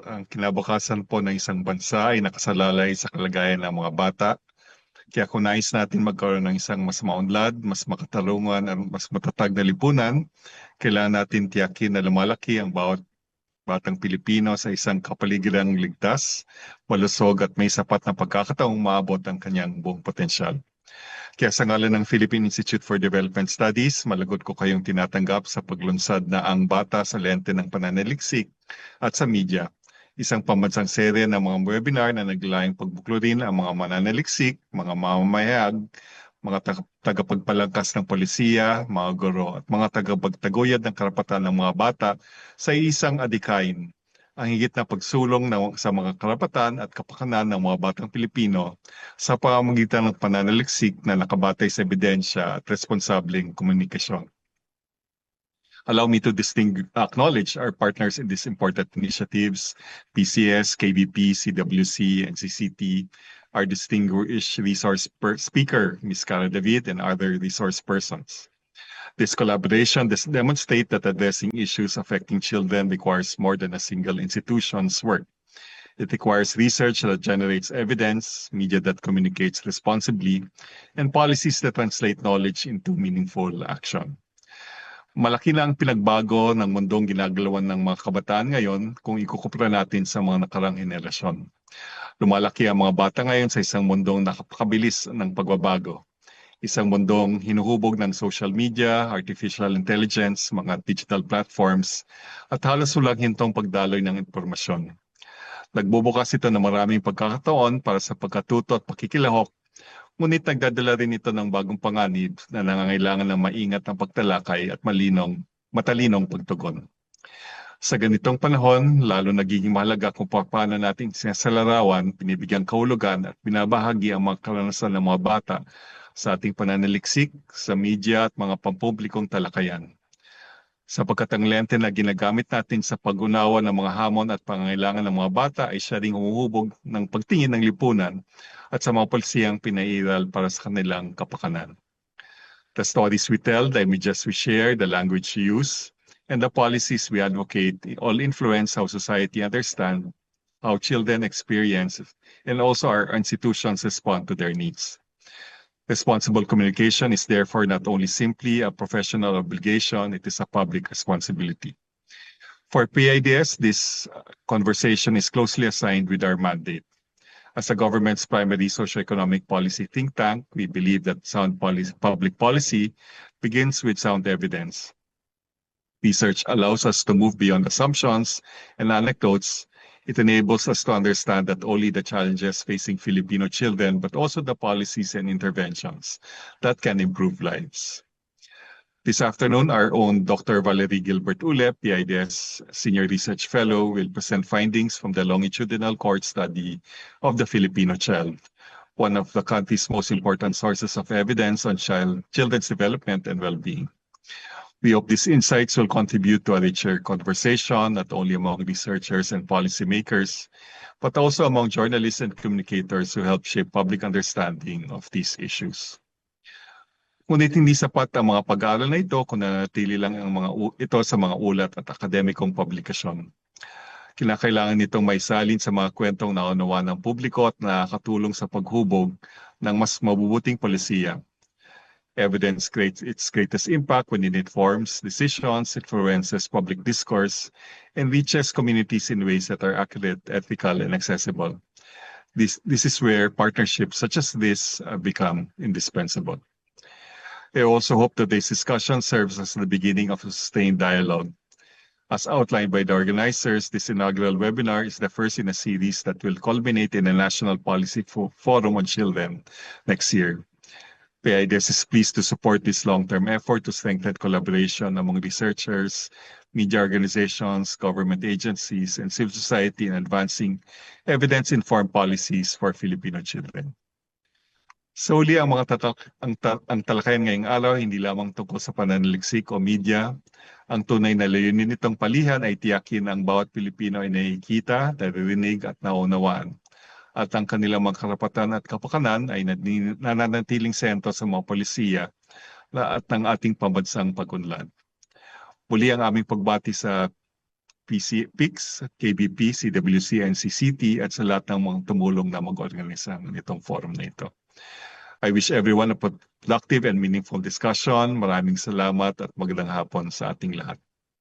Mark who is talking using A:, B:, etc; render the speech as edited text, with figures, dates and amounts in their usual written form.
A: Ang kinabukasan po ng isang bansa ay nakasalalay sa kalagayan ng mga bata. Kaya kung nais natin magkaroon ng isang mas maunlad, mas makatarungan at mas matatag na lipunan, kailangan natin tiyakin na lumalaki ang bawat batang Pilipino sa isang kapaligidang ligtas, malusog at may sapat na pagkakataong maabot ang kanyang buong potensyal. Kaya sa ngalan ng Philippine Institute for Development Studies, malugod ko kayong tinatanggap sa paglunsad na Ang Bata sa Lente ng Pananaliksik at sa media. Isang pambansang serye ng mga webinar na naglalayong pagbuklurin ang mga mananaliksik, mga mamamahayag, mga tagapagpalangkas ng polisiya, mga guro at mga tagapagtaguyod ng karapatan ng mga bata sa isang adikain. Ang higit na pagsulong sa mga karapatan at kapakanan ng mga batang Pilipino sa pamamagitan ng pananaliksik na nakabatay sa ebidensya at responsableng komunikasyon. Allow me to acknowledge our partners in these important initiatives, PCS, KBP, CWC, and CCT, our distinguished resource speaker, Ms. Cara David, and other resource persons. This collaboration demonstrates that addressing issues affecting children requires more than a single institution's work. It requires research that generates evidence, media that communicates responsibly, and policies that translate knowledge into meaningful action. Malaki na ang pinagbago ng mundong ginagalawan ng mga kabataan ngayon kung ikukumpara natin sa mga nakarang henerasyon. Lumalaki ang mga bata ngayon sa isang mundong nakapakabilis ng pagbabago. Isang mundong hinuhubog ng social media, artificial intelligence, mga digital platforms, at halos walang hintong pagdaloy ng impormasyon. Nagbubukas ito ng maraming pagkakataon para sa pagkatuto at pakikilahok, ngunit nagdadala rin ito ng bagong panganib na nangangailangan ng maingat na pagtalakay at matalinong pagtugon. Sa ganitong panahon, lalo nagiging mahalaga kung paano natin sinasalarawan, pinibigyang kahulugan at binabahagi ang mga karanasan ng mga bata sa ating pananaliksik, sa media at mga pampublikong talakayan. Sapagkat ang lente na ginagamit natin sa pag-unawa ng mga hamon at pangangailangan ng mga bata ay siya ring humuhubog ng pagtingin ng lipunan at sa mga polisiyang pinairal para sa kanilang kapakanan. The stories we tell, the images we share, the language we use, and the policies we advocate all influence how society understands, how children experience, and also our institutions respond to their needs. Responsible communication is therefore not only simply a professional obligation, it is a public responsibility. For PIDS, this conversation is closely assigned with our mandate. As the government's primary socioeconomic policy think tank, we believe that sound public policy begins with sound evidence. Research allows us to move beyond assumptions and anecdotes. It enables us to understand not only the challenges facing Filipino children, but also the policies and interventions that can improve lives. This afternoon, our own Dr. Valerie Gilbert Ulep, PIDS Senior Research Fellow, will present findings from the longitudinal cohort study of the Filipino child, one of the country's most important sources of evidence on children's development and well-being. We hope these insights will contribute to a richer conversation, not only among researchers and policymakers, but also among journalists and communicators who help shape public understanding of these issues. Ngunit hindi sapat ang mga pag-aaral na ito kung nanatili lang ito sa mga ulat at akademikong publikasyon. Kinakailangan nitong maisalin sa mga kwentong naunawa ng publiko at nakakatulong sa paghubog ng mas mabubuting polisiya. Evidence creates its greatest impact when it informs decisions, influences public discourse, and reaches communities in ways that are accurate, ethical, and accessible. This is where partnerships such as this become indispensable. I also hope that this discussion serves as the beginning of a sustained dialogue. As outlined by the organizers, this inaugural webinar is the first in a series that will culminate in a national policy forum on children next year. PIDS is pleased to support this long-term effort to strengthen collaboration among researchers, media organizations, government agencies, and civil society in advancing evidence-informed policies for Filipino children. Solely ang talakayan ngayong araw hindi lamang tungkol sa pananaliksik o media. Ang tunay na layunin nitong palihan ay tiyakin ang bawat Pilipino ay nakikita, naririnig at naunawaan, at ang kanilang mga karapatan at kapakanan ay nananatiling sentro sa mga polisiya at ng ating pambansang pag-unlad. Muli ang aming pagbati sa PICS, KBP, CWC, NCCT at sa lahat ng mga tumulong na mag-organisa nitong forum na ito. I wish everyone a productive and meaningful discussion. Maraming salamat at magandang hapon sa ating lahat.